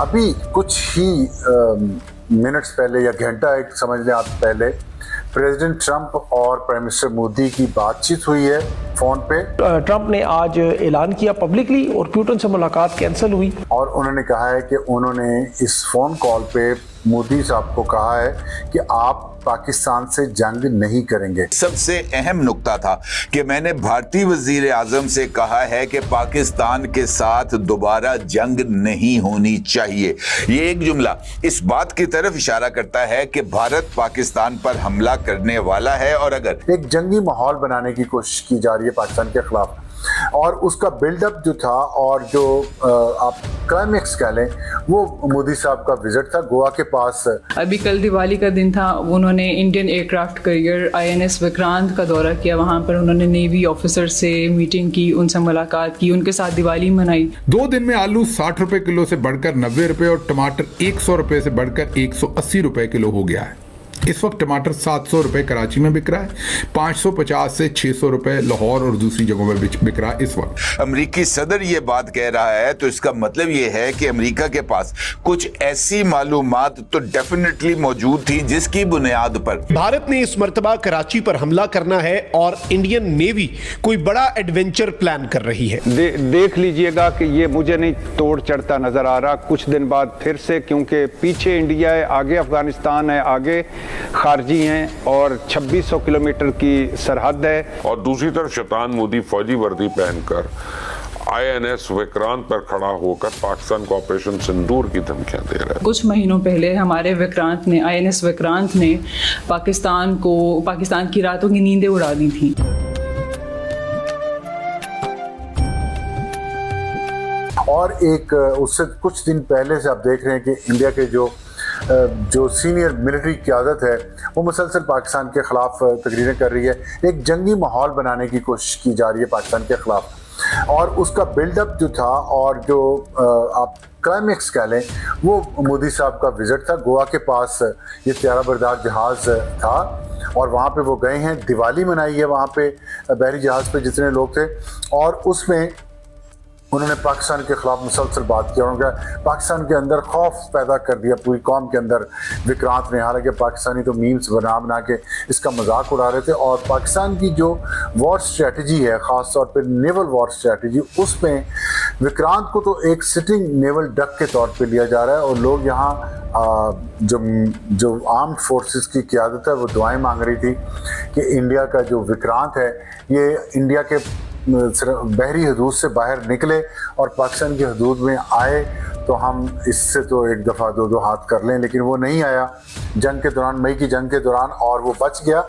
अभी कुछ ही मिनट्स पहले या घंटा एक समझ लें आप पहले प्रेसिडेंट ट्रंप और प्राइम मिनिस्टर मोदी की बातचीत हुई है फोन पे। ट्रंप ने आज ऐलान किया पब्लिकली और पुतिन से मुलाकात कैंसिल हुई और उन्होंने कहा है कि उन्होंने इस फोन कॉल पे मोदी साहब को कहा है कि आप पाकिस्तान से जंग नहीं करेंगे। सबसे अहम नुक्ता था कि मैंने भारतीय वजीर आजम से कहा है कि पाकिस्तान के साथ दोबारा जंग नहीं होनी चाहिए। ये एक जुमला इस बात की तरफ इशारा करता है कि भारत पाकिस्तान पर हमला करने वाला है और अगर एक जंगी माहौल बनाने की कोशिश की जा रही है पाकिस्तान के खिलाफ, और उसका बिल्डअप जो था और जो आप क्लाइमेक्स कह लें वो मोदी साहब का विजिट था गोवा के पास। अभी कल दिवाली का दिन था, उन्होंने Indian aircraft carrier INS Vikrant का दौरा किया। वहां पर उन्होंने नेवी ऑफिसर से मीटिंग की, उनसे मुलाकात की, उनके साथ दिवाली मनाई। 2 दिन में आलू 60 रुपए किलो से बढ़कर 90 रुपए और टमाटर 100 रुपए से बढ़कर 180 रुपए किलो हो गया है। इस वक्त टमाटर 700 रुपए कराची में बिक रहा है, 550 से 600 रुपए लाहौर और दूसरी जगहों में बिक रहा है इस वक्त। अमेरिकी सदर ये बात कह रहा है तो इसका मतलब ये है कि अमेरिका के पास कुछ ऐसी मालूमात तो डेफिनेटली मौजूद थी जिसकी बुनियाद पर भारत ने इस मर्तबा कराची पर हमला करना है और इंडियन नेवी कोई बड़ा एडवेंचर प्लान कर रही है। देख लीजिएगा कि ये मुझे नहीं तोड़ चढ़ता नजर आ रहा कुछ दिन बाद फिर से, क्योंकि पीछे इंडिया है, आगे अफगानिस्तान है, आगे खारजी हैं और 2600 किलोमीटर की सरहद है। और दूसरी तरफ शैतान मोदी फौजी वर्दी पहनकर INS विक्रांत पर खड़ा होकर पाकिस्तान को ऑपरेशन सिंदूर की धमकियां दे रहा है। कुछ महीनों पहले हमारे विक्रांत ने INS विक्रांत ने पाकिस्तान की रातों की नींदें उड़ा दी थी। और एक उससे कुछ दिन पहले से आप देख रहे हैं कि इंडिया के जो सीनियर मिलिट्री क़यादत है वो मुसलसल पाकिस्तान के ख़िलाफ़ तकरीरें कर रही है। एक जंगी माहौल बनाने की कोशिश की जा रही है पाकिस्तान के ख़िलाफ़, और उसका बिल्डअप जो था और जो आप क्लाइमेक्स कह लें वो मोदी साहब का विज़िट था गोवा के पास। ये त्यारा बरदार जहाज़ था और वहाँ पे वो गए हैं, दिवाली मनाई है वहाँ पे बहरी जहाज़ पे जितने लोग थे, और उसमें उन्होंने पाकिस्तान के खिलाफ मुसलसल बात की और उनका पाकिस्तान के अंदर खौफ पैदा कर दिया पूरी कौम के अंदर विक्रांत ने। हालांकि पाकिस्तानी तो मीम्स बना के इसका मजाक उड़ा रहे थे, और पाकिस्तान की जो वॉर स्ट्रेटजी है ख़ास तौर पे नेवल वॉर स्ट्रेटजी, उसमें विक्रांत को तो एक सिटिंग नेवल डक के तौर पे लिया जा रहा है, और लोग यहाँ जो आर्म्ड फोर्सेस की क़यादत है वो दुआएं मांग रही थी कि इंडिया का जो विक्रांत है ये इंडिया के बहरी हदूद से बाहर निकले और पाकिस्तान की हदूद में आए तो हम इससे तो एक दफ़ा दो हाथ कर लें। लेकिन वो नहीं आया जंग के दौरान, मई की जंग के दौरान, और वो बच गया।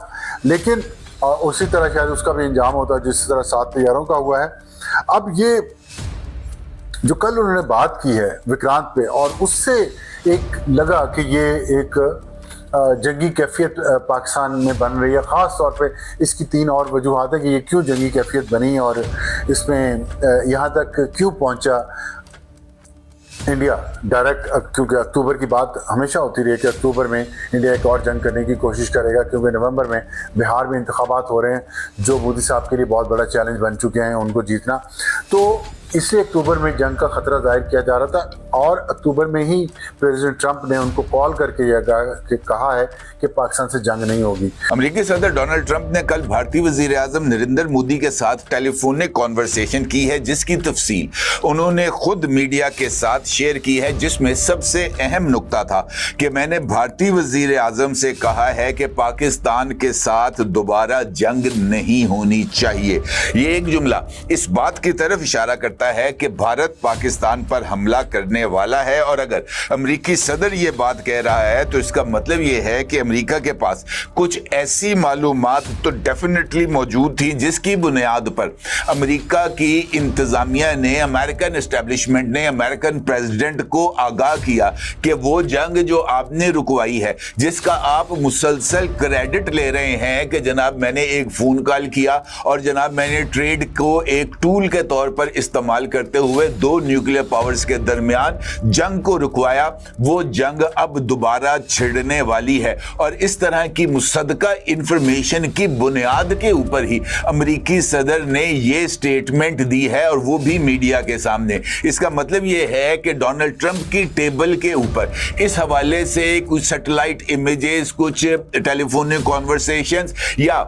लेकिन उसी तरह शायद उसका भी अंजाम होता जिस तरह 7 तैयारों का हुआ है। अब ये जो कल उन्होंने बात की है विक्रांत पे, और उससे एक लगा कि ये एक जंगी कैफियत पाकिस्तान में बन रही है। ख़ास तौर पे इसकी 3 और वजूहात है कि ये क्यों जंगी कैफियत बनी और इसमें यहाँ तक क्यों पहुँचा इंडिया डायरेक्ट, क्योंकि अक्टूबर की बात हमेशा होती रही है कि अक्टूबर में इंडिया एक और जंग करने की कोशिश करेगा, क्योंकि नवंबर में बिहार में इंतखाबात हो रहे हैं जो मोदी साहब के लिए बहुत बड़ा चैलेंज बन चुके हैं उनको जीतना। तो इसलिए अक्टूबर में जंग का खतरा जाहिर किया जा रहा था, और अक्टूबर में ही प्रेसिडेंट ट्रंप ने उनको कॉल करके यह कहा है कि पाकिस्तान से जंग नहीं होगी। अमेरिकी सदर डोनाल्ड ट्रंप ने कल भारतीय वजीर आजम नरेंद्र मोदी के साथ टेलीफोनिक कॉन्वर्सेशन की है, जिसकी तफसील उन्होंने खुद मीडिया के साथ शेयर की है, जिसमें सबसे अहम नुक्ता था कि मैंने भारतीय वजीर आजम से कहा है कि पाकिस्तान के साथ दोबारा जंग नहीं होनी चाहिए। ये एक जुमला इस बात की तरफ इशारा करता है कि भारत पाकिस्तान पर हमला करने वाला है, और अगर अमेरिकी सदर ये बात कह रहा है तो इसका मतलब ये है कि अमेरिका के पास कुछ ऐसी मालूमात तो डेफिनेटली मौजूद थी जिसकी बुनियाद पर अमेरिका की इंतजामिया ने, अमेरिकन एस्टेब्लिशमेंट ने अमेरिकन प्रेसिडेंट को आगाह किया कि वो जंग जो आपने रुकवाई है, जिसका आप मुसलसल क्रेडिट ले रहे हैं कि जनाब मैंने एक फोन कॉल किया और जनाब मैंने ट्रेड को एक टूल के तौर पर इस्तेमाल इस्तेमाल करते हुए दो न्यूक्लियर पावर्स के दरमियान जंग को रुकवाया, वो जंग अब दोबारा छिड़ने वाली है। और इस तरह की मुसद्दका इंफॉर्मेशन की बुनियाद के ऊपर ही अमेरिकी सदर ने ये स्टेटमेंट दी है, और वो भी मीडिया के सामने। इसका मतलब ये है कि डोनाल्ड ट्रंप की टेबल के ऊपर इस हवाले से कुछ सैटेलाइट इमेजेस, कुछ टेलीफोनिक कॉन्वर्सेशंस या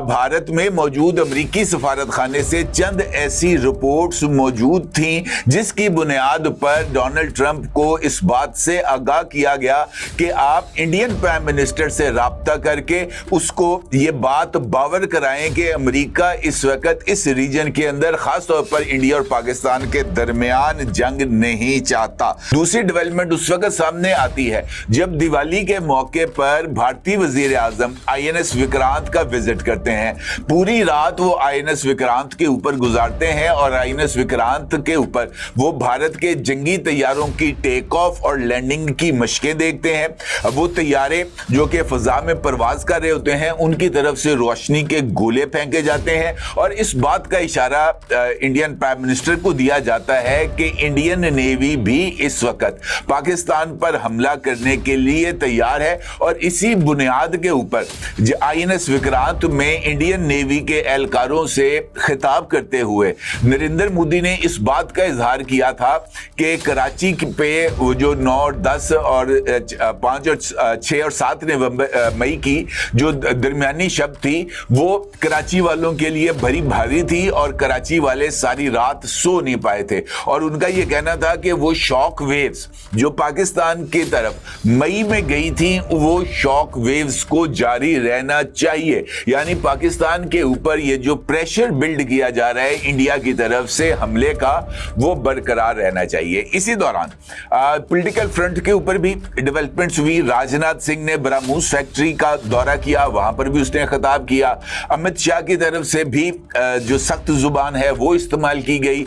भारत में मौजूद अमेरिकी सफारत खाने से चंद ऐसी रिपोर्ट्स मौजूद थीं जिसकी बुनियाद पर डोनाल्ड ट्रंप को इस बात से आगाह किया गया कि आप इंडियन प्राइम मिनिस्टर से राब्ता करके उसको ये बात बावर कराएं कि अमेरिका इस वक्त इस रीजन के अंदर खास तौर पर इंडिया और पाकिस्तान के दरमियान जंग नहीं चाहता। दूसरी डेवलपमेंट उस वक्त सामने आती है जब दिवाली के मौके पर भारतीय वजीर आजम INS विक्रांत का विजिट करते हैं। पूरी रात वो INS विक्रांत के ऊपर गुजारते हैं और INS विक्रांत के ऊपर वो भारत के जंगी तैयारों की टेक ऑफ और लैंडिंग की मशकें देखते हैं। वो तैयारे जो कि फजा में परवाज कर रहे होते हैं उनकी तरफ से रोशनी के गोले फेंके जाते हैं, और इस बात का इशारा इंडियन प्राइम मिनिस्टर को दिया जाता है कि इंडियन नेवी भी इस वक्त पाकिस्तान पर हमला करने के लिए तैयार है। और इसी बुनियाद के ऊपर INS विक्रांत में इंडियन नेवी के एहलकारों से खिताब करते हुए नरेंद्र मोदी ने इस बात का इजहार किया था कि कराची पे वो जो 9, 10 और 5 और 6 और 7 मई की जो दरमियानी शब थी वो कराची वालों के लिए बड़ी भारी थी, और कराची वाले सारी रात सो नहीं पाए थे। और उनका यह कहना था कि वो शॉक वेव्स जो पाकिस्तान की तरफ मई में गई थी वो शॉक वेव्स को जारी रहना चाहिए, यानी पाकिस्तान के ऊपर ये जो प्रेशर बिल्ड किया जा रहा है इंडिया की तरफ से हमले का वो बरकरार रहना चाहिए। इसी दौरान पॉलिटिकल फ्रंट के ऊपर भी डेवलपमेंट्स हुई। राजनाथ सिंह ने ब्रह्मोस फैक्ट्री का दौरा किया, वहां पर भी उसने खिताब किया। अमित शाह की तरफ से भी जो सख्त जुबान है वो इस्तेमाल की गई।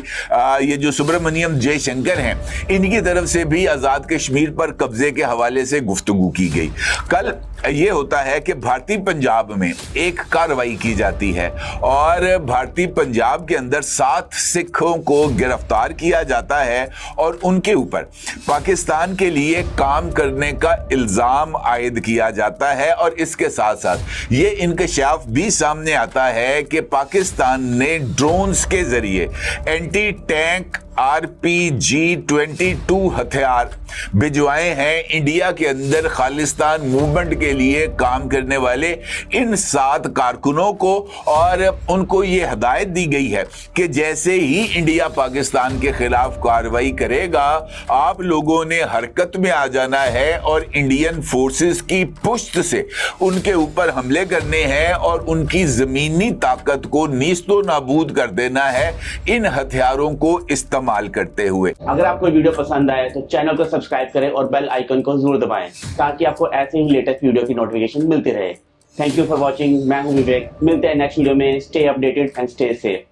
ये जो सुब्रमण्यम जयशंकर हैं इनकी तरफ से भी आजाद कश्मीर पर कब्जे के हवाले से गुफ्तगू की गई। कल ये होता है कि भारतीय पंजाब में एक कार्रवाई की जाती है और भारतीय पंजाब के अंदर 7 सिखों को गिरफ्तार किया जाता है और उनके ऊपर पाकिस्तान के लिए काम करने का इल्जाम आयद किया जाता है। और इसके साथ साथ ये इंकशाफ भी सामने आता है कि पाकिस्तान ने ड्रोन्स के जरिए एंटी टैंक RPG-22 हथियार भिजवाए हैं इंडिया के अंदर खालिस्तान मूवमेंट के लिए काम करने वाले इन 7 कारकुनों को, और उनको ये हिदायत दी गई है कि जैसे ही इंडिया पाकिस्तान के खिलाफ कार्रवाई करेगा आप लोगों ने हरकत में आ जाना है और इंडियन फोर्सेस की पुष्ट से उनके ऊपर हमले करने हैं और उनकी जमीनी ताकत को नीस्तो नाबूद कर देना है इन हथियारों को इस्तेमाल करते हुए। अगर आपको वीडियो पसंद आए तो चैनल को सब्सक्राइब करें और बेल आइकन को जरूर दबाएं ताकि आपको ऐसे ही लेटेस्ट वीडियो की नोटिफिकेशन मिलती रहे। Thank you for watching. मैं हूं विवेक। मिलते हैं नेक्स्ट वीडियो में। Stay updated and stay safe.